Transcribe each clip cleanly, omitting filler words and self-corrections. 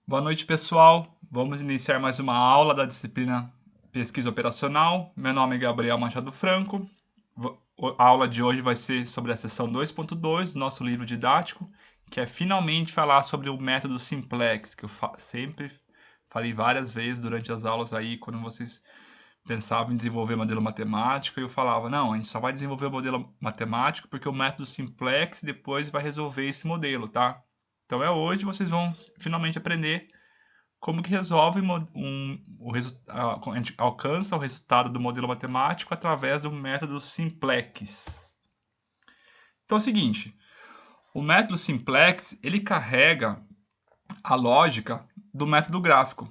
Boa noite, pessoal. Vamos iniciar mais uma aula da disciplina Pesquisa Operacional. Meu nome é Gabriel Machado Franco. A aula de hoje vai ser sobre a seção 2.2 do nosso livro didático, que é finalmente falar sobre o método simplex, que eu sempre falei várias vezes durante as aulas aí, quando vocês pensavam em desenvolver modelo matemático, eu falava, não, a gente só vai desenvolver o modelo matemático porque o método simplex depois vai resolver esse modelo, tá? Então hoje vocês vão finalmente aprender como que resolve a gente alcança o resultado do modelo matemático através do método simplex. Então é o seguinte, o método simplex ele carrega a lógica do método gráfico.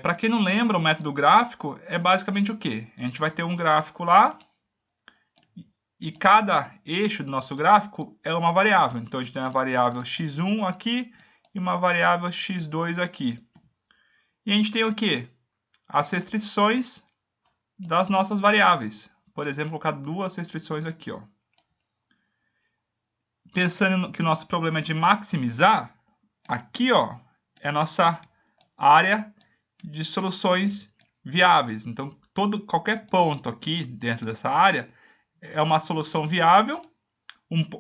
Para quem não lembra, o método gráfico é basicamente o quê? A gente vai ter um gráfico lá e cada eixo do nosso gráfico é uma variável. Então a gente tem uma variável x1 aqui e uma variável x2 aqui. E a gente tem o quê? As restrições das nossas variáveis. Por exemplo, vou colocar duas restrições aqui, ó. Pensando que o nosso problema é de maximizar, aqui, ó, é a nossa área de soluções viáveis. Então, qualquer ponto aqui dentro dessa área é uma solução viável.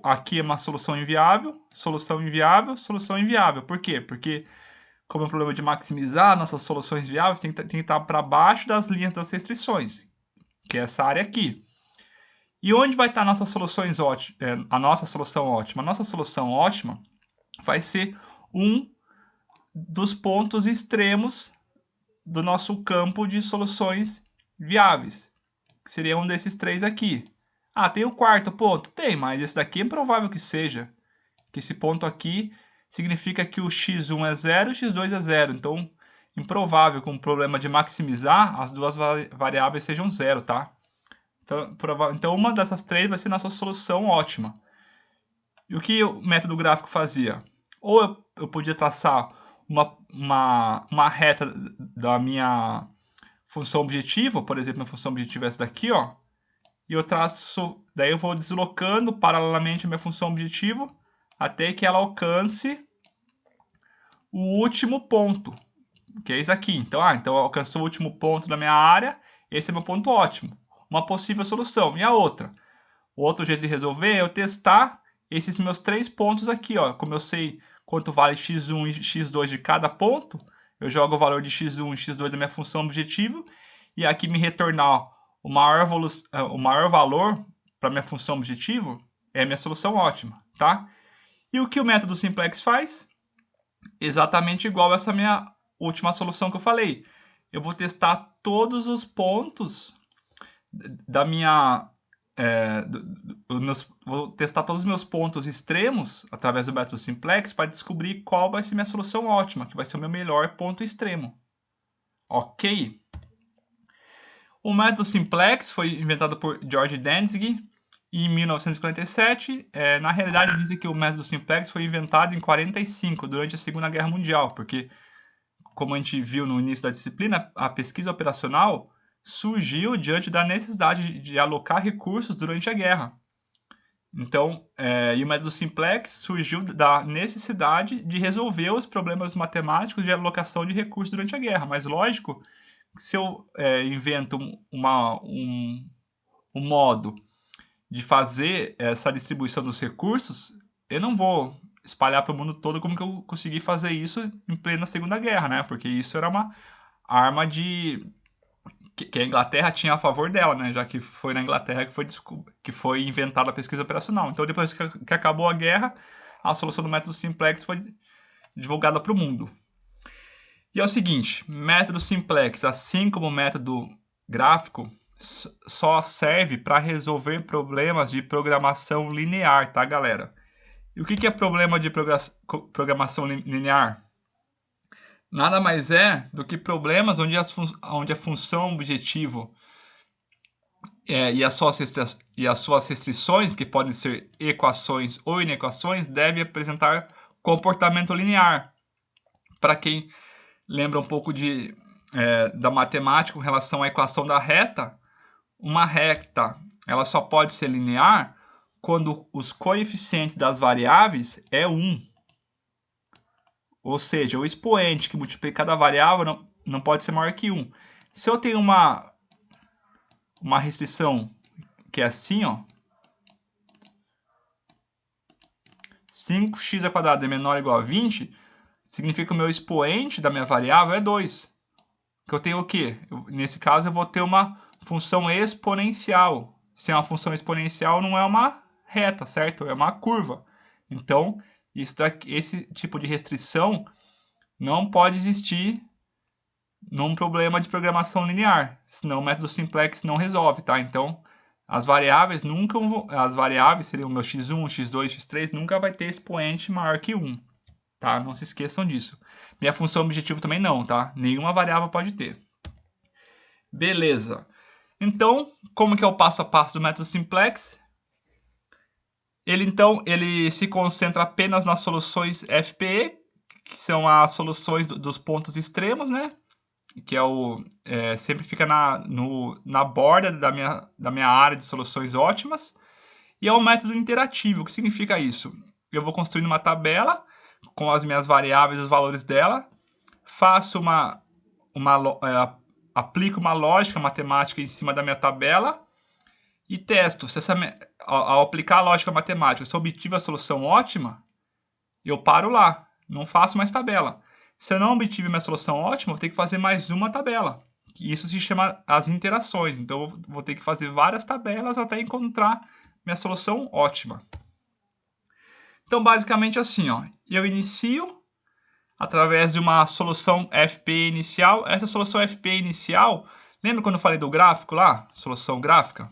Aqui é uma solução inviável, solução inviável, solução inviável. Por quê? Porque, como é um problema de maximizar, nossas soluções viáveis tem que estar para baixo das linhas das restrições, que é essa área aqui. E onde vai estar a nossa solução ótima? A nossa solução ótima? A nossa solução ótima vai ser um dos pontos extremos do nosso campo de soluções viáveis, que seria um desses três aqui. Ah, tem o quarto ponto? Tem, mas esse daqui é improvável que seja. Que esse ponto aqui significa que o x1 é zero e o x2 é zero. Então, improvável com o problema de maximizar as duas variáveis sejam zero, tá? Então, uma dessas três vai ser nossa solução ótima. E o que o método gráfico fazia? Ou eu podia traçar uma reta da minha função objetivo, por exemplo, minha função objetivo é essa daqui, ó, e eu traço, daí eu vou deslocando paralelamente a minha função objetivo até que ela alcance o último ponto, que é isso aqui. Então alcançou o último ponto da minha área, esse é meu ponto ótimo. Uma possível solução. E a outra? O outro jeito de resolver é eu testar esses meus três pontos aqui, ó. Como eu sei quanto vale x1 e x2 de cada ponto, eu jogo o valor de x1 e x2 da minha função objetivo e aqui me retornar o maior valor para minha função objetivo é a minha solução ótima, tá? E o que o método simplex faz? Exatamente igual essa minha última solução que eu falei. Eu vou testar todos os pontos da minha vou testar todos os meus pontos extremos através do método simplex para descobrir qual vai ser minha solução ótima, que vai ser o meu melhor ponto extremo. Ok? O método simplex foi inventado por George Dantzig em 1947. Na realidade, dizem que o método simplex foi inventado em 45, durante a Segunda Guerra Mundial, porque, como a gente viu no início da disciplina, a pesquisa operacional surgiu diante da necessidade de alocar recursos durante a guerra. Então, e o método simplex surgiu da necessidade de resolver os problemas matemáticos de alocação de recursos durante a guerra. Mas, lógico, que se eu invento um modo de fazer essa distribuição dos recursos, eu não vou espalhar para o mundo todo como que eu consegui fazer isso em plena Segunda Guerra, né? Porque isso era uma arma que a Inglaterra tinha a favor dela, né? Já que foi na Inglaterra que foi inventada a pesquisa operacional. Então, depois que acabou a guerra, a solução do método simplex foi divulgada para o mundo. E é o seguinte, método simplex, assim como o método gráfico, só serve para resolver problemas de programação linear, tá, galera? E o que é problema de programação linear? Nada mais é do que problemas onde a função objetivo e as suas restrições, que podem ser equações ou inequações, devem apresentar comportamento linear. Para quem lembra um pouco da matemática com relação à equação da reta, uma reta ela só pode ser linear quando os coeficientes das variáveis é 1. Ou seja, o expoente que multiplica cada variável não pode ser maior que 1. Se eu tenho uma restrição que é assim, ó, 5x² é menor ou igual a 20, significa que o meu expoente da minha variável é 2. Que eu tenho o quê? Nesse caso, eu vou ter uma função exponencial. Se é uma função exponencial, não é uma reta, certo? É uma curva. Então, esse tipo de restrição não pode existir num problema de programação linear, senão o método simplex não resolve, tá? Então, as variáveis seriam o meu x1, x2, x3, nunca vai ter expoente maior que 1, tá? Não se esqueçam disso. Minha função objetivo também não, tá? Nenhuma variável pode ter. Beleza. Então, como que é o passo a passo do método simplex? Ele se concentra apenas nas soluções FPE, que são as soluções dos pontos extremos, né? Que sempre fica na borda da minha área de soluções ótimas. E é um método interativo. O que significa isso? Eu vou construindo uma tabela com as minhas variáveis e os valores dela, aplico uma lógica matemática em cima da minha tabela e testo. Ao aplicar a lógica matemática, se eu obtive a solução ótima, eu paro lá, não faço mais tabela. Se eu não obtive minha solução ótima, eu vou ter que fazer mais uma tabela. Isso se chama as interações. Então, eu vou ter que fazer várias tabelas até encontrar minha solução ótima. Então, basicamente assim, ó, eu inicio através de uma solução FP inicial. Essa solução FP inicial, lembra quando eu falei do gráfico lá? Solução gráfica?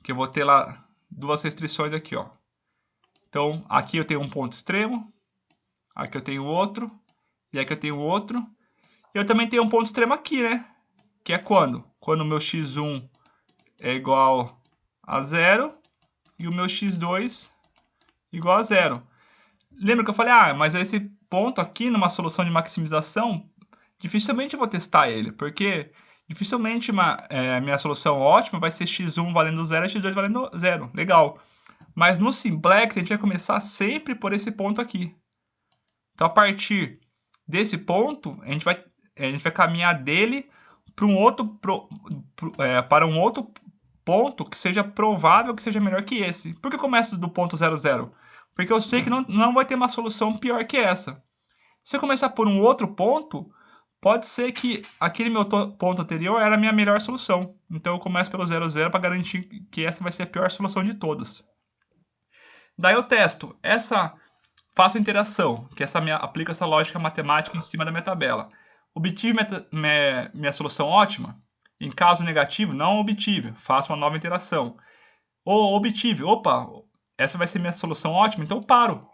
Que eu vou ter lá duas restrições aqui, ó. Então, aqui eu tenho um ponto extremo, aqui eu tenho outro, e aqui eu tenho outro. Eu também tenho um ponto extremo aqui, né? Que é quando? Quando o meu x1 é igual a 0 e o meu x2 igual a 0. Lembra que eu falei, mas esse ponto aqui, numa solução de maximização, dificilmente eu vou testar ele, porque dificilmente minha solução ótima vai ser x1 valendo 0 e x2 valendo 0. Legal. Mas no simplex, a gente vai começar sempre por esse ponto aqui. Então, a partir desse ponto, a gente vai caminhar dele para um outro ponto que seja provável que seja melhor que esse. Por que eu começo do ponto 0, 0? Porque eu sei que não vai ter uma solução pior que essa. Se eu começar por um outro ponto, pode ser que aquele meu ponto anterior era a minha melhor solução. Então eu começo pelo 0, 0 para garantir que essa vai ser a pior solução de todas. Daí eu testo. Faço a interação, que aplico essa lógica matemática em cima da minha tabela. Obtive minha solução ótima? Em caso negativo, não obtive. Faço uma nova interação. Ou obtive, opa, essa vai ser minha solução ótima, então eu paro.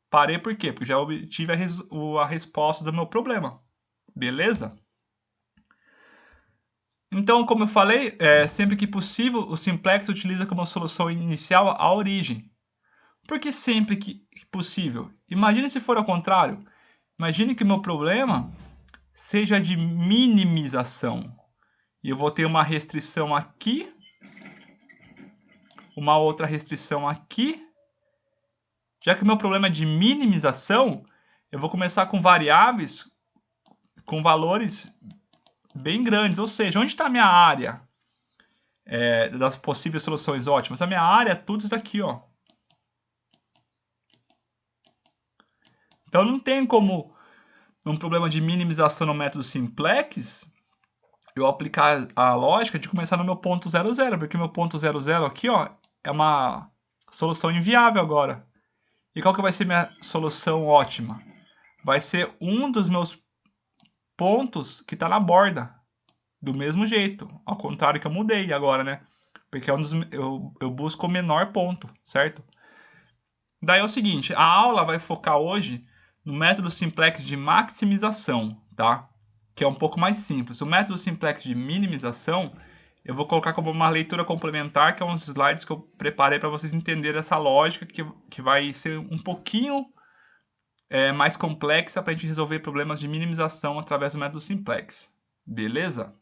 Parei por quê? Porque já obtive a resposta do meu problema. Beleza? Então, como eu falei, sempre que possível, o simplex utiliza como solução inicial a origem. Por que sempre que possível? Imagine se for ao contrário. Imagine que o meu problema seja de minimização. E eu vou ter uma restrição aqui, uma outra restrição aqui. Já que o meu problema é de minimização, eu vou começar com variáveis com valores bem grandes. Ou seja, onde está a minha área das possíveis soluções ótimas? A minha área é tudo isso daqui, ó. Então não tem como, num problema de minimização no método simplex, eu aplicar a lógica de começar no meu ponto 0, 0, porque o meu ponto 0, 0 aqui, ó, é uma solução inviável agora. E qual que vai ser minha solução ótima? Vai ser um dos meus pontos que está na borda, do mesmo jeito, ao contrário que eu mudei agora, né? Porque eu busco o menor ponto, certo? Daí é o seguinte, a aula vai focar hoje no método simplex de maximização, tá? Que é um pouco mais simples. O método simplex de minimização, eu vou colocar como uma leitura complementar, que é uns slides que eu preparei para vocês entenderem essa lógica, que vai ser um pouquinho mais complexa para a gente resolver problemas de minimização através do método simplex. Beleza?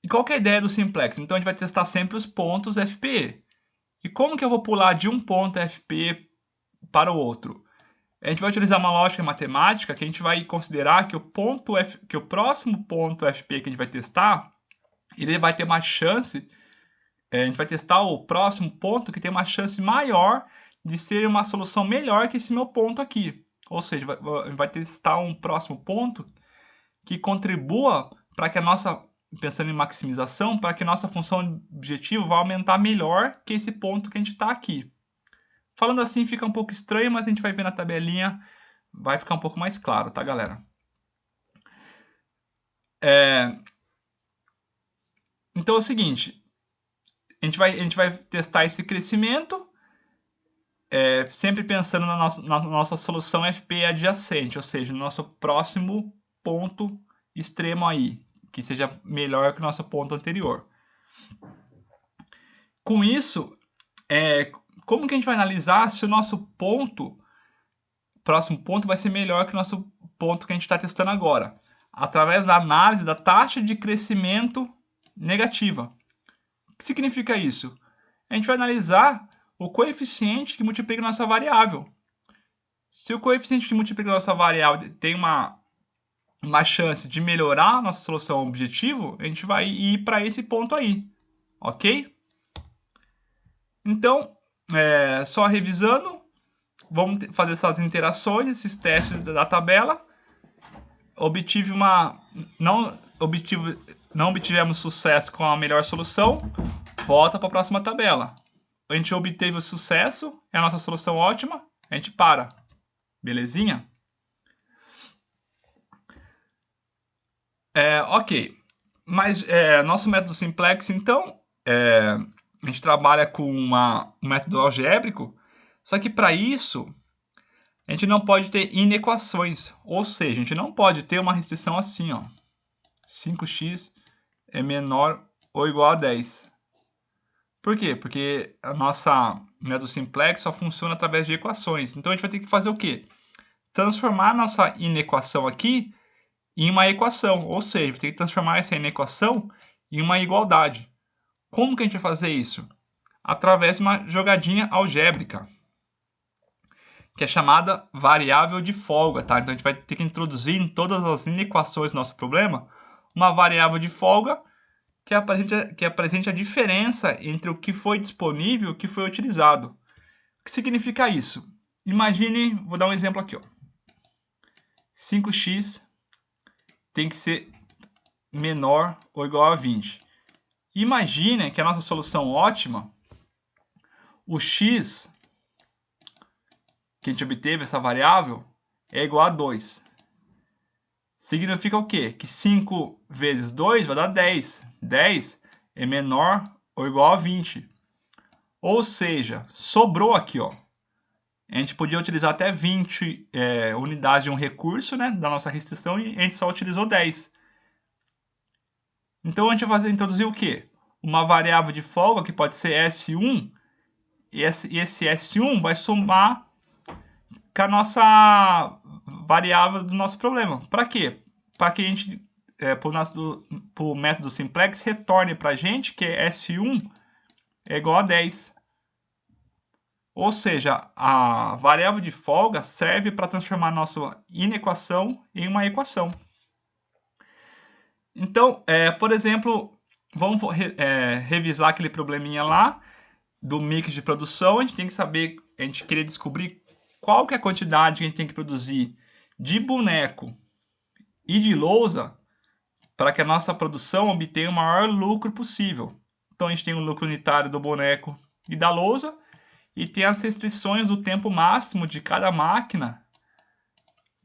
E qual que é a ideia do simplex? Então a gente vai testar sempre os pontos FPE. E como que eu vou pular de um ponto FP para o outro? A gente vai utilizar uma lógica matemática que a gente vai considerar que o próximo ponto FP que a gente vai testar, ele vai ter uma chance, a gente vai testar o próximo ponto que tem uma chance maior de ser uma solução melhor que esse meu ponto aqui. Ou seja, vai testar um próximo ponto que contribua para que a nossa, pensando em maximização, para que a nossa função objetivo vá aumentar melhor que esse ponto que a gente está aqui. Falando assim fica um pouco estranho, mas a gente vai ver na tabelinha, vai ficar um pouco mais claro, tá, galera? Então é o seguinte, a gente vai testar esse crescimento, sempre pensando na nossa solução FP adjacente, ou seja, no nosso próximo ponto extremo aí, que seja melhor que o nosso ponto anterior. Com isso, como que a gente vai analisar se o nosso próximo ponto vai ser melhor que o nosso ponto que a gente está testando agora? Através da análise da taxa de crescimento negativa. O que significa isso? A gente vai analisar o coeficiente que multiplica a nossa variável. Se o coeficiente que multiplica a nossa variável tem uma chance de melhorar a nossa solução objetivo, a gente vai ir para esse ponto aí, ok? Então, só revisando, vamos fazer essas interações, esses testes da tabela. Não obtivemos sucesso com a melhor solução, volta para a próxima tabela. A gente obteve o sucesso, é a nossa solução ótima, a gente para. Belezinha? Ok. Mas nosso método simplex, então, a gente trabalha com um método algébrico, só que para isso a gente não pode ter inequações, ou seja, a gente não pode ter uma restrição assim, ó, 5x é menor ou igual a 10. Por quê? Porque a nossa método simplex só funciona através de equações. Então a gente vai ter que fazer o quê? Transformar a nossa inequação aqui em uma equação, ou seja, vai ter que transformar essa inequação em uma igualdade. Como que a gente vai fazer isso? Através de uma jogadinha algébrica, que é chamada variável de folga, tá? Então a gente vai ter que introduzir em todas as inequações do nosso problema uma variável de folga que apresente a diferença entre o que foi disponível e o que foi utilizado. O que significa isso? Imagine, vou dar um exemplo aqui, ó. 5x tem que ser menor ou igual a 20. Imagine que a nossa solução ótima, o x que a gente obteve, essa variável, é igual a 2. Significa o quê? Que 5 vezes 2 vai dar 10. 10 é menor ou igual a 20. Ou seja, sobrou aqui, ó. A gente podia utilizar até 20 unidades de um recurso, né, da nossa restrição, e a gente só utilizou 10. Então a gente vai introduzir o quê? Uma variável de folga que pode ser S1, e esse S1 vai somar com a nossa variável do nosso problema. Para quê? Para que a gente, para o método simplex, retorne para a gente que S1 é igual a 10. Ou seja, a variável de folga serve para transformar a nossa inequação em uma equação. Então, por exemplo, vamos revisar aquele probleminha lá do mix de produção. A gente tem que saber, a gente queria descobrir qual que é a quantidade que a gente tem que produzir de boneco e de lousa para que a nossa produção obtenha o maior lucro possível. Então a gente tem o lucro unitário do boneco e da lousa e tem as restrições do tempo máximo de cada máquina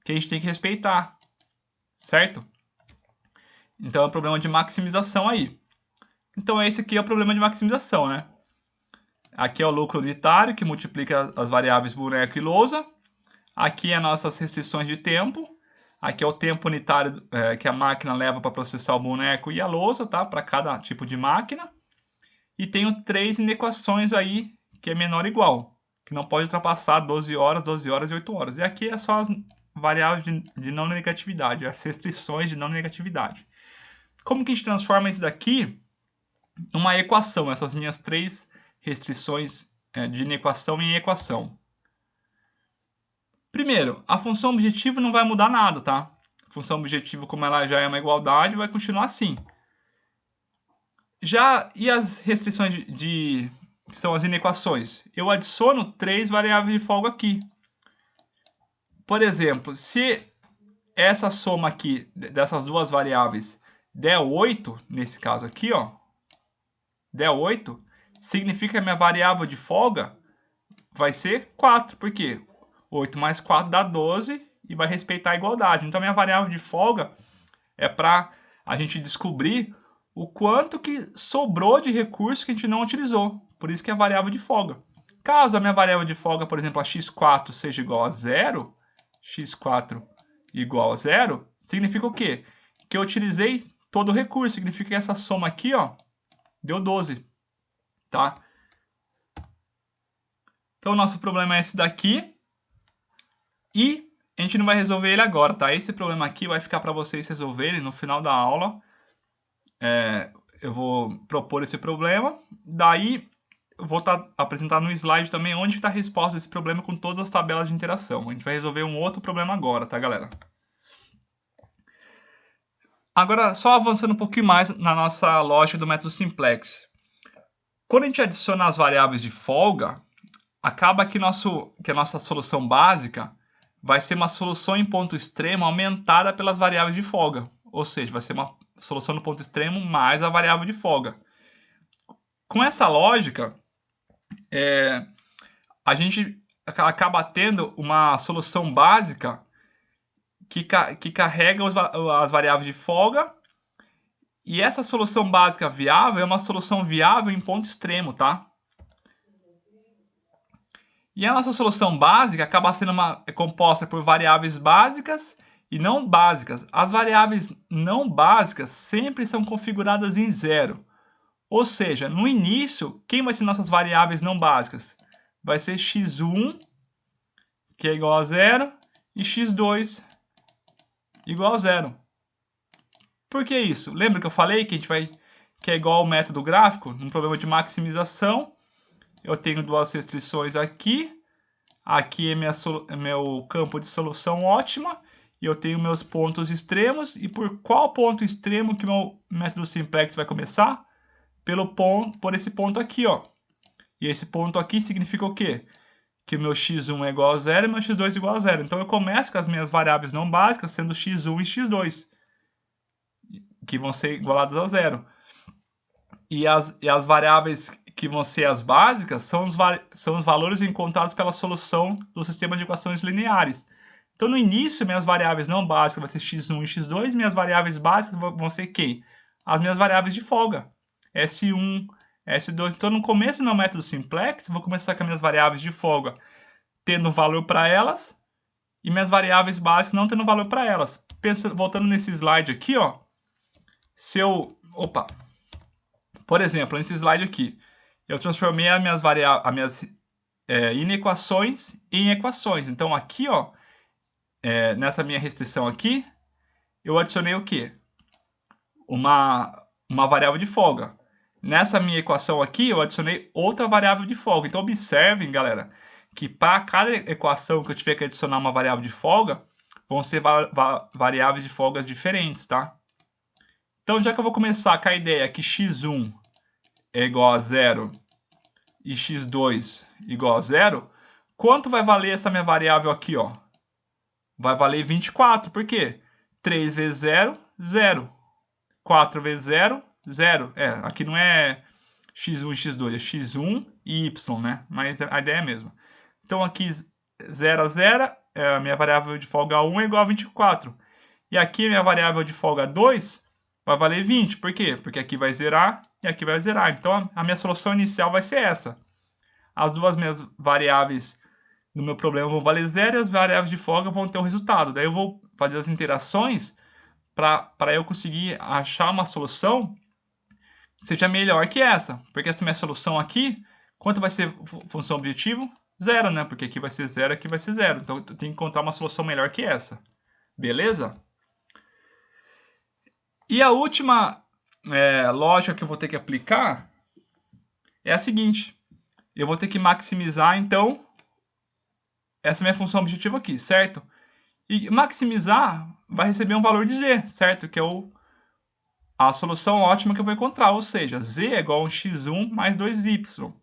que a gente tem que respeitar, certo? Então é um problema de maximização aí. Então esse aqui é o problema de maximização, né? Aqui é o lucro unitário, que multiplica as variáveis boneco e lousa. Aqui é as nossas restrições de tempo. Aqui é o tempo unitário que a máquina leva para processar o boneco e a lousa, tá? Para cada tipo de máquina. E tenho 3 inequações aí, que é menor ou igual, que não pode ultrapassar 12 horas, 12 horas e 8 horas. E aqui é só as variáveis de não negatividade, as restrições de não negatividade. Como que a gente transforma isso daqui numa equação, essas minhas 3 restrições de inequação em equação. Primeiro, a função objetivo não vai mudar nada, tá? A função objetivo, como ela já é uma igualdade, vai continuar assim. E as restrições que são as inequações? Eu adiciono 3 variáveis de folga aqui. Por exemplo, se essa soma aqui dessas duas variáveis der 8, nesse caso aqui, ó, der 8, significa que a minha variável de folga vai ser 4. Por quê? 8 mais 4 dá 12 e vai respeitar a igualdade. Então, a minha variável de folga é para a gente descobrir o quanto que sobrou de recurso que a gente não utilizou. Por isso que é a variável de folga. Caso a minha variável de folga, por exemplo, a x4 seja igual a 0, x4 igual a 0, significa o quê? Que eu utilizei todo o recurso. Significa que essa soma aqui, ó, deu 12. Tá? Então, o nosso problema é esse daqui. E a gente não vai resolver ele agora, tá? Esse problema aqui vai ficar para vocês resolverem no final da aula. Eu vou propor esse problema. Daí, eu vou apresentar no slide também onde está a resposta desse problema com todas as tabelas de interação. A gente vai resolver um outro problema agora, tá, galera? Agora, só avançando um pouquinho mais na nossa lógica do método simplex. Quando a gente adiciona as variáveis de folga, acaba que a nossa solução básica vai ser uma solução em ponto extremo aumentada pelas variáveis de folga. Ou seja, vai ser uma solução no ponto extremo mais a variável de folga. Com essa lógica, a gente acaba tendo uma solução básica que carrega as variáveis de folga. E essa solução básica viável é uma solução viável em ponto extremo, tá? E a nossa solução básica acaba sendo composta por variáveis básicas e não básicas. As variáveis não básicas sempre são configuradas em 0. Ou seja, no início, quem vai ser nossas variáveis não básicas? Vai ser x1, que é igual a 0, e x2, igual a 0. Por que isso? Lembra que eu falei que é igual ao método gráfico? Num problema de maximização, eu tenho duas restrições aqui. Aqui é meu campo de solução ótima. E eu tenho meus pontos extremos. E por qual ponto extremo que meu método simplex vai começar? Por esse ponto aqui, ó. E esse ponto aqui significa o quê? Que o meu x1 é igual a 0 e meu x2 é igual a 0. Então eu começo com as minhas variáveis não básicas sendo x1 e x2, que vão ser igualadas a 0. E as variáveis que vão ser as básicas são os valores encontrados pela solução do sistema de equações lineares. Então, no início, minhas variáveis não básicas vão ser x1 e x2, minhas variáveis básicas vão ser quem? As minhas variáveis de folga, S1, S2. Então, no começo do meu método simplex, eu vou começar com as minhas variáveis de folga tendo valor para elas e minhas variáveis básicas não tendo valor para elas. Voltando nesse slide aqui, ó, por exemplo, nesse slide aqui, eu transformei as minhas inequações em equações. Então, aqui, ó, nessa minha restrição aqui, eu adicionei o quê? Uma variável de folga. Nessa minha equação aqui, eu adicionei outra variável de folga. Então, observem, galera, que para cada equação que eu tiver que adicionar uma variável de folga, vão ser variáveis de folgas diferentes, tá? Então, já que eu vou começar com a ideia que x1 é igual a 0 e x2 igual a 0, quanto vai valer essa minha variável aqui, ó? Vai valer 24. Por quê? 3 vezes 0, 0. 4 vezes 0, 0. Aqui não é x1 e x2, é x1 e y, né? Mas a ideia é a mesma. Então, aqui 0 a 0, a minha variável de folga 1 é igual a 24. E aqui a minha variável de folga 2 vai valer 20. Por quê? Porque aqui vai zerar e aqui vai zerar. Então, a minha solução inicial vai ser essa. As duas minhas variáveis do meu problema vão valer 0 e as variáveis de folga vão ter um resultado. Daí eu vou fazer as interações para eu conseguir achar uma solução que seja melhor que essa. Porque essa minha solução aqui, quanto vai ser função objetivo? 0, né? Porque aqui vai ser 0, aqui vai ser 0. Então, eu tenho que encontrar uma solução melhor que essa. Beleza? E a última lógica que eu vou ter que aplicar é a seguinte. eu vou ter que maximizar, então, essa minha função objetiva aqui, certo? E maximizar vai receber um valor de z, certo? Que é a solução ótima que eu vou encontrar, ou seja, z é igual a x1 mais 2y.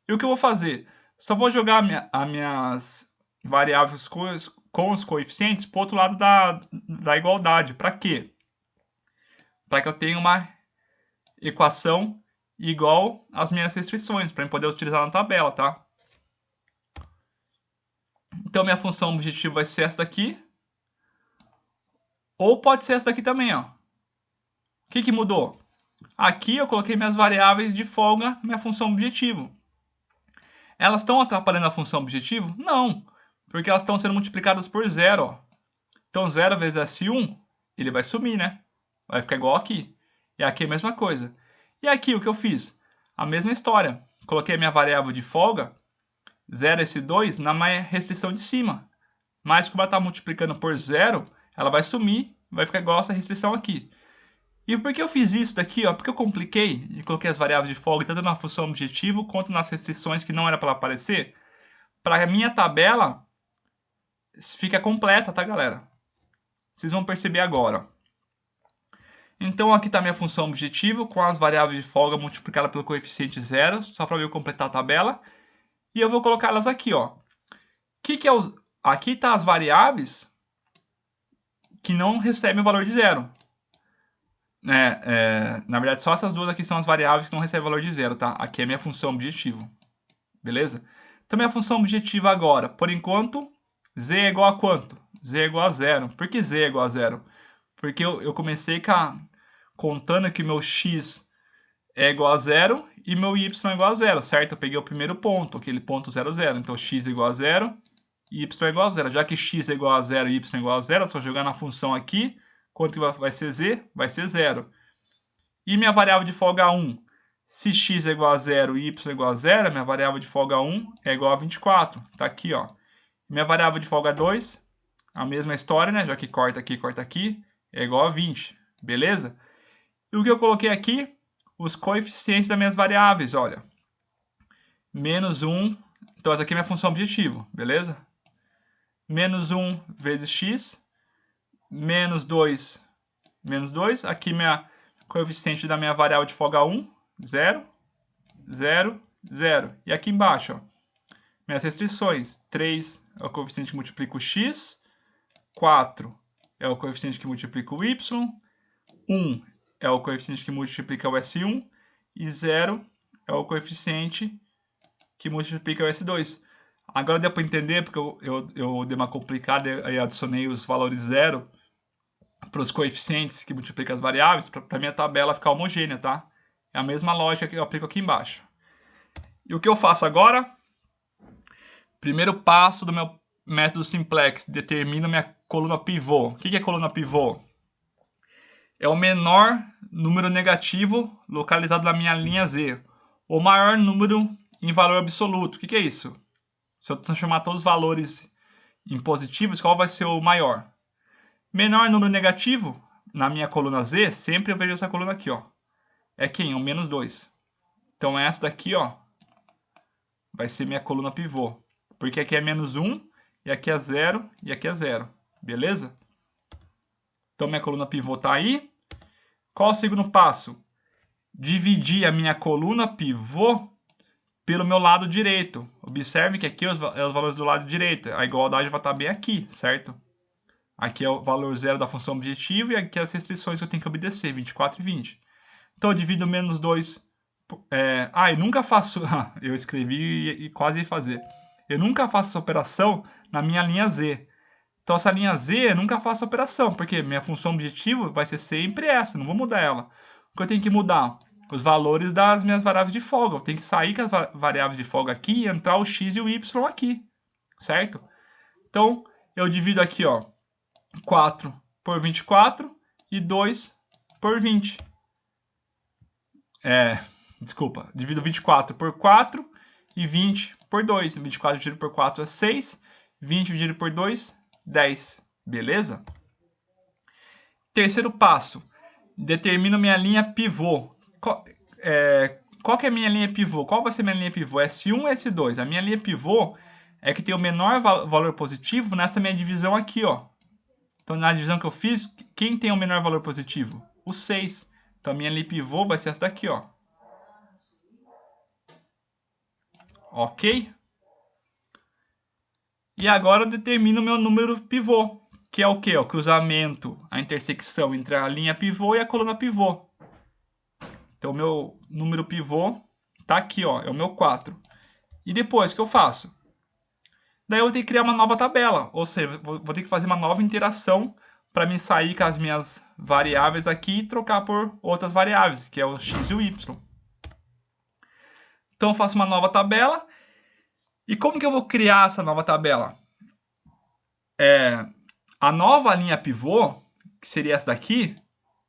E o que eu vou fazer? Só vou jogar as minhas variáveis com os coeficientes para o outro lado da igualdade. Para quê? Para que eu tenha uma equação igual às minhas restrições, para eu poder utilizar na tabela, tá? Então, minha função objetiva vai ser essa daqui. Ou pode ser essa daqui também, ó. O que mudou? Aqui eu coloquei minhas variáveis de folga na minha função objetivo. Elas estão atrapalhando a função objetivo? Não, porque elas estão sendo multiplicadas por zero, ó. Então, 0 vezes S1, ele vai sumir, né? Vai ficar igual aqui. E aqui é a mesma coisa. E aqui, o que eu fiz? A mesma história. Coloquei a minha variável de folga, 0S2, na minha restrição de cima. Mas como ela está multiplicando por zero, ela vai sumir, vai ficar igual essa restrição aqui. E por que eu fiz isso daqui? Ó? Porque eu compliquei e coloquei as variáveis de folga tanto na função objetivo quanto nas restrições que não era para aparecer. Para a minha tabela, fica completa, tá, galera? Vocês vão perceber agora. Então aqui está minha função objetivo com as variáveis de folga multiplicada pelo coeficiente zero, só para eu completar a tabela. E eu vou colocar elas aqui, ó. Aqui está as variáveis que não recebem o valor de zero. Na verdade, só essas duas aqui são as variáveis que não recebem valor de zero, tá? Aqui é minha função objetivo. Beleza? Então, minha função objetiva agora, por enquanto, z é igual a quanto? Z é igual a zero. Por que z é igual a zero? Porque eu comecei contando que meu x é igual a zero e meu y é igual a zero, certo? Eu peguei o primeiro ponto, aquele ponto 0, 0. Então, x é igual a zero e y é igual a zero. Já que x é igual a zero e y é igual a zero, é só jogar na função aqui. Quanto que vai ser z? Vai ser zero. E minha variável de folga 1? Se x é igual a zero e y é igual a zero, minha variável de folga 1 é igual a 24. Tá aqui, ó. Minha variável de folga 2, a mesma história, né? Já que corta aqui, é igual a 20. Beleza? E o que eu coloquei aqui? Os coeficientes das minhas variáveis, olha. Menos 1. Então, essa aqui é minha função objetivo, beleza? Menos 1 vezes x. Menos 2. Aqui minha coeficiente da minha variável de folga 1. 0. 0. 0. E aqui embaixo, ó, minhas restrições. 3 é o coeficiente que multiplica o x. 4 é o coeficiente que multiplica o y. 1 é o coeficiente que multiplica o S1. E 0 é o coeficiente que multiplica o S2. Agora deu para entender, porque eu dei uma complicada e adicionei os valores 0 para os coeficientes que multiplicam as variáveis, para a minha tabela ficar homogênea, tá? É a mesma lógica que eu aplico aqui embaixo. E o que eu faço agora? Primeiro passo do meu método simplex, determino minha coluna pivô. O que é coluna pivô? É o menor número negativo localizado na minha linha Z. O maior número em valor absoluto. O que é isso? Se eu transformar todos os valores em positivos, qual vai ser o maior? Menor número negativo, na minha coluna Z, sempre eu vejo essa coluna aqui, ó. É quem? O menos 2. Então essa daqui, ó, vai ser minha coluna pivô. Porque aqui é menos 1, e aqui é 0, e aqui é 0. Beleza? Então minha coluna pivô tá aí. Qual o segundo passo? Dividir a minha coluna pivô pelo meu lado direito. Observe que aqui é os valores do lado direito. A igualdade vai estar bem aqui, certo? Aqui é o valor zero da função objetiva e aqui as restrições que eu tenho que obedecer, 24 e 20. Então eu divido menos 2... e nunca faço... eu escrevi e quase ia fazer. Eu nunca faço essa operação na minha linha Z. Então essa linha Z eu nunca faço a operação, porque minha função objetiva vai ser sempre essa, não vou mudar ela. O que eu tenho que mudar? Os valores das minhas variáveis de folga. Eu tenho que sair com as variáveis de folga aqui e entrar o x e o y aqui, certo? Então eu divido aqui, ó, 4 por 24 e 2 por 20. Desculpa, divido 24 por 4 e 20 por 2. 24 dividido por 4 é 6, 20 dividido por 2, 10. Beleza? Terceiro passo, determino minha linha pivô. qual que é a minha linha pivô? Qual vai ser a minha linha pivô? S1 ou S2? A minha linha pivô é que tem o menor valor positivo nessa minha divisão aqui, ó. Então, na divisão que eu fiz, quem tem o menor valor positivo? O 6. Então, a minha linha pivô vai ser essa daqui, ó. Ok? E agora eu determino o meu número pivô, que é o quê? O cruzamento, a intersecção entre a linha pivô e a coluna pivô. Então, o meu número pivô tá aqui, ó, é o meu 4. E depois, o que eu faço? Daí eu vou ter que criar uma nova tabela, ou seja, vou ter que fazer uma nova interação para me sair com as minhas variáveis aqui e trocar por outras variáveis, que é o x e o y. Então eu faço uma nova tabela. E como que eu vou criar essa nova tabela? A nova linha pivô, que seria essa daqui,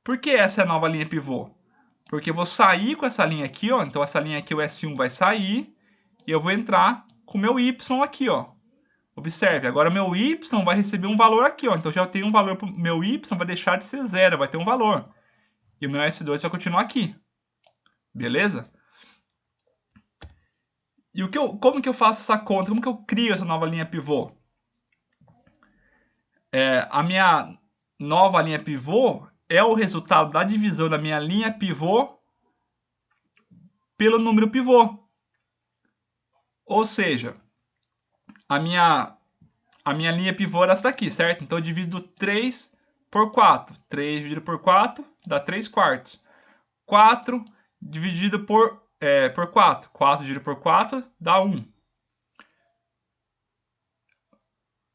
por que essa é a nova linha pivô? Porque eu vou sair com essa linha aqui, ó. Então essa linha aqui, o S1, vai sair. E eu vou entrar com o meu Y aqui, ó. Observe, agora meu Y vai receber um valor aqui, ó. Então já tem um valor, meu Y vai deixar de ser 0, vai ter um valor. E o meu S2 vai continuar aqui. Beleza? E como que eu faço essa conta? Como que eu crio essa nova linha pivô? A minha nova linha pivô é o resultado da divisão da minha linha pivô pelo número pivô. Ou seja, a minha linha pivô era essa daqui, certo? Então eu divido 3 por 4. 3 dividido por 4 dá 3 quartos. 4 dividido por 4. 4 dividido por 4 dá 1.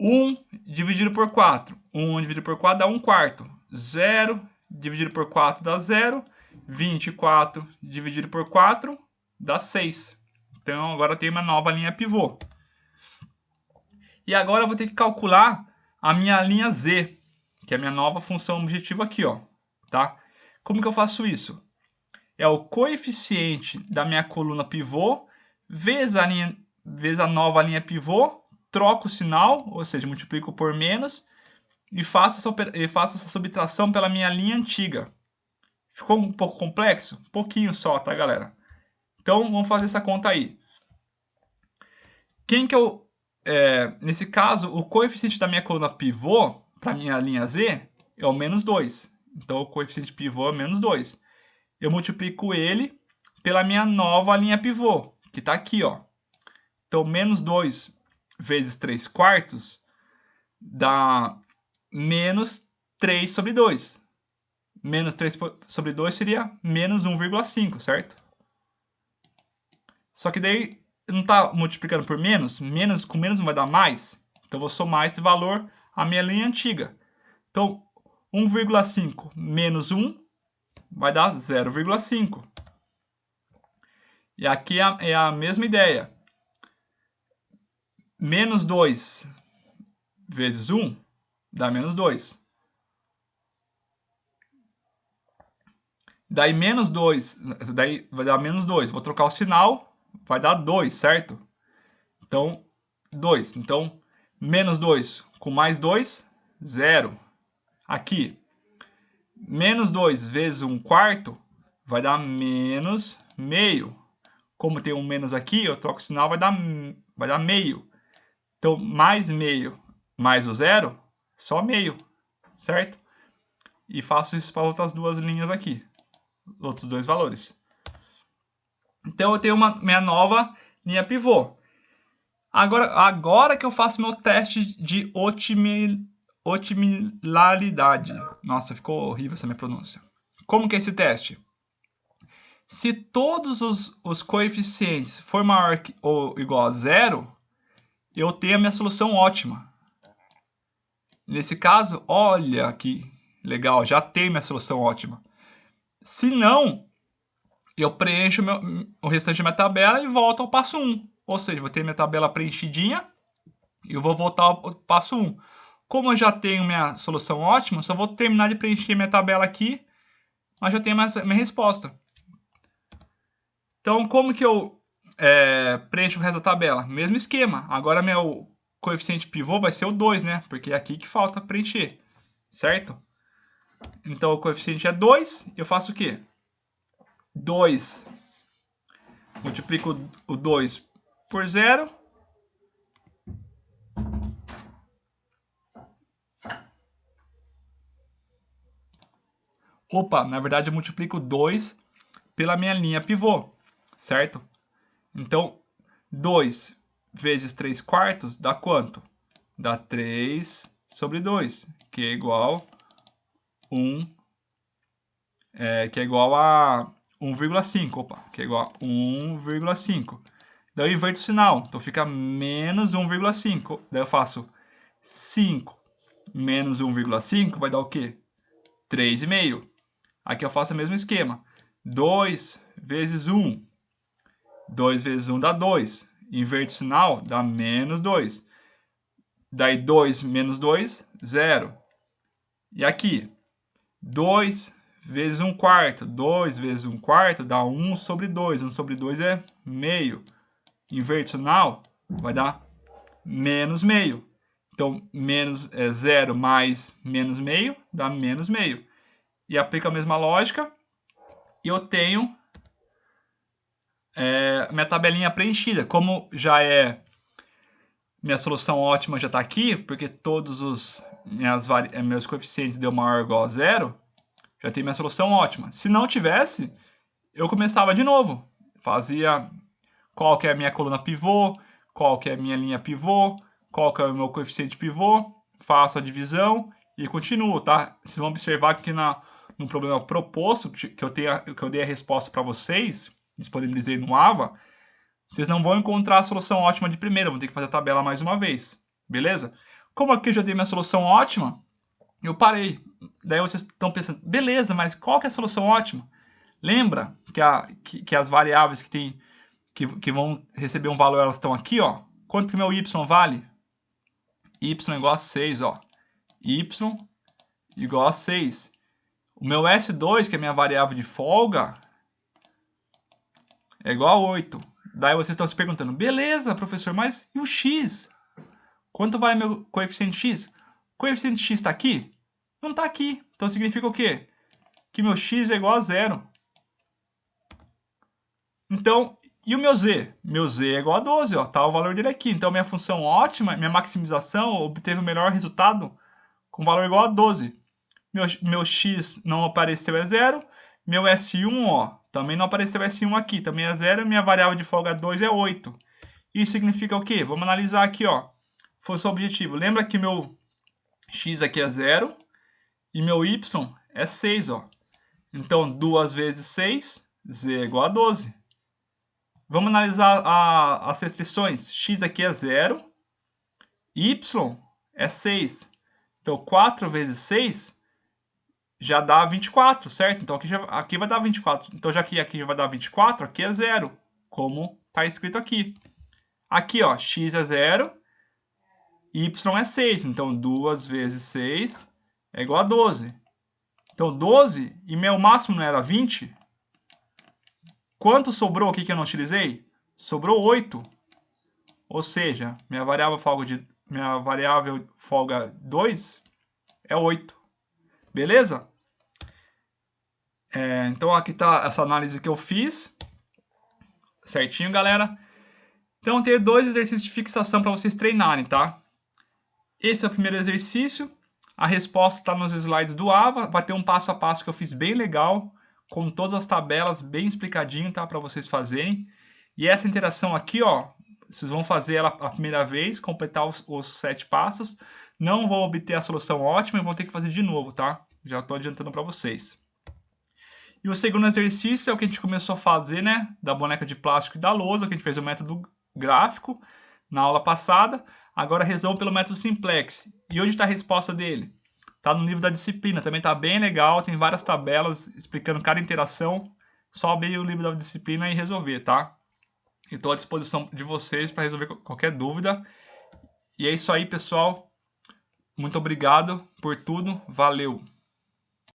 1 dividido por 4. 1 dividido por 4 dá 1 quarto. 0 dividido por 4 dá 0. 24 dividido por 4 dá 6. Então agora eu tenho uma nova linha pivô. E agora eu vou ter que calcular a minha linha Z, que é a minha nova função objetiva aqui, ó, tá? Como que eu faço isso? É o coeficiente da minha coluna pivô vezes a nova linha pivô, troco o sinal, ou seja, multiplico por menos e faço essa subtração pela minha linha antiga. Ficou um pouco complexo? Um pouquinho só, tá, galera? Então, vamos fazer essa conta aí. Nesse caso, o coeficiente da minha coluna pivô, para minha linha Z, é o menos 2. Então, o coeficiente pivô é menos 2. Eu multiplico ele pela minha nova linha pivô, que está aqui, ó. Então, menos 2 vezes 3 quartos dá menos 3 sobre 2. Menos 3 sobre 2 seria menos 1,5, certo? Só que daí não está multiplicando por menos, com menos não vai dar mais. Então, eu vou somar esse valor à minha linha antiga. Então, 1,5 menos 1 vai dar 0,5. E aqui é a mesma ideia. Menos 2 vezes 1 dá menos 2. Daí menos 2, daí vai dar menos 2. Vou trocar o sinal, vai dar 2, certo? Então, 2. Então, menos 2 com mais 2, 0. Aqui, menos 2 vezes 1 quarto vai dar menos meio. Como tem um menos aqui, eu troco o sinal, vai dar meio. Então, mais meio mais o 0, só meio, certo? E faço isso para as outras duas linhas aqui, outros dois valores. Então, eu tenho minha nova linha pivô. Agora que eu faço meu teste de otimilalidade. Nossa, ficou horrível essa minha pronúncia. Como que é esse teste? Se todos os coeficientes for maior ou igual a 0, eu tenho a minha solução ótima. Nesse caso, olha que legal, já tenho minha solução ótima. Se não, eu preencho o restante da minha tabela e volto ao passo 1. Ou seja, vou ter minha tabela preenchidinha e eu vou voltar ao passo 1. Como eu já tenho minha solução ótima, só vou terminar de preencher minha tabela aqui, mas já tenho minha resposta. Então, como que eu preencho o resto da tabela? Mesmo esquema. Agora, meu coeficiente pivô vai ser o 2, né? Porque é aqui que falta preencher, certo? Então, o coeficiente é 2. Eu faço o quê? 2 multiplico o 2 por 0. Opa, na verdade eu multiplico 2 pela minha linha pivô, certo? Então, 2 vezes 3 quartos dá quanto? Dá 3 sobre 2, que é igual a 1,5. Opa, que é igual a 1,5. Daí eu inverto o sinal, então fica menos 1,5. Daí eu faço 5 menos 1,5 vai dar o quê? 3,5. Aqui eu faço o mesmo esquema. 2 vezes 1. 2 vezes 1 dá 2. Inverto o sinal, dá menos 2. Daí 2 menos 2, 0. E aqui, 2 vezes 1 quarto. 2 vezes 1 quarto dá 1 sobre 2. 1 sobre 2 é meio. Inverto o sinal, vai dar menos meio. Então, menos 0 mais menos meio dá menos meio. E aplica a mesma lógica. E eu tenho minha tabelinha preenchida. Como já é minha solução ótima já está aqui, porque todos os meus coeficientes deu maior ou igual a 0, já tem minha solução ótima. Se não tivesse, eu começava de novo. Fazia qual que é a minha coluna pivô, qual que é a minha linha pivô, qual que é o meu coeficiente pivô, faço a divisão e continuo, tá? Vocês vão observar que no problema proposto, que eu dei a resposta para vocês, disponibilizei no AVA, vocês não vão encontrar a solução ótima de primeira, vão ter que fazer a tabela mais uma vez, beleza? Como aqui eu já dei minha solução ótima, eu parei. Daí vocês estão pensando, beleza, mas qual que é a solução ótima? Lembra que as variáveis que vão receber um valor, elas estão aqui, ó. Quanto que meu y vale? Y igual a 6, ó. Y igual a 6. O meu S2, que é a minha variável de folga, é igual a 8. Daí vocês estão se perguntando, beleza, professor, mas e o x? Quanto vai meu coeficiente x? O coeficiente x está aqui? Não está aqui. Então significa o quê? Que meu x é igual a 0. Então, e o meu z? Meu z é igual a 12, ó, tá o valor dele aqui. Então minha função ótima, minha maximização, obteve o melhor resultado com valor igual a 12. Meu x não apareceu, é 0. Meu S1, ó, também não apareceu S1 aqui, também é 0. Minha variável de folga 2 é 8. Isso significa o quê? Vamos analisar aqui, ó. Função objetivo. Lembra que meu x aqui é 0 e meu y é 6, ó. Então, 2 vezes 6, z é igual a 12. Vamos analisar as restrições. X aqui é 0, y é 6. Então, 4 vezes 6 já dá 24, certo? Então, aqui vai dar 24. Então, já que aqui já vai dar 24, aqui é 0, como está escrito aqui. Aqui, ó, x é 0, y é 6. Então, 2 vezes 6 é igual a 12. Então, 12 e meu máximo não era 20? Quanto sobrou aqui que eu não utilizei? Sobrou 8. Ou seja, minha variável folga 2 é 8. Beleza? Então aqui está essa análise que eu fiz. Certinho, galera? Então tem 2 exercícios de fixação para vocês treinarem, tá? Esse é o primeiro exercício. A resposta está nos slides do AVA. Vai ter um passo a passo que eu fiz bem legal, com todas as tabelas bem explicadinho, tá? Para vocês fazerem. E essa interação aqui, ó, vocês vão fazer ela a primeira vez, completar os 7 passos. Não vão obter a solução ótima e vão ter que fazer de novo, tá? Já estou adiantando para vocês. E o segundo exercício é o que a gente começou a fazer, né? Da boneca de plástico e da lousa, que a gente fez o método gráfico na aula passada. Agora resolve pelo método simplex. E onde está a resposta dele? Está no livro da disciplina. Também está bem legal, tem várias tabelas explicando cada interação. Só abrir o livro da disciplina e resolver, tá? Estou à disposição de vocês para resolver qualquer dúvida. E é isso aí, pessoal. Muito obrigado por tudo. Valeu!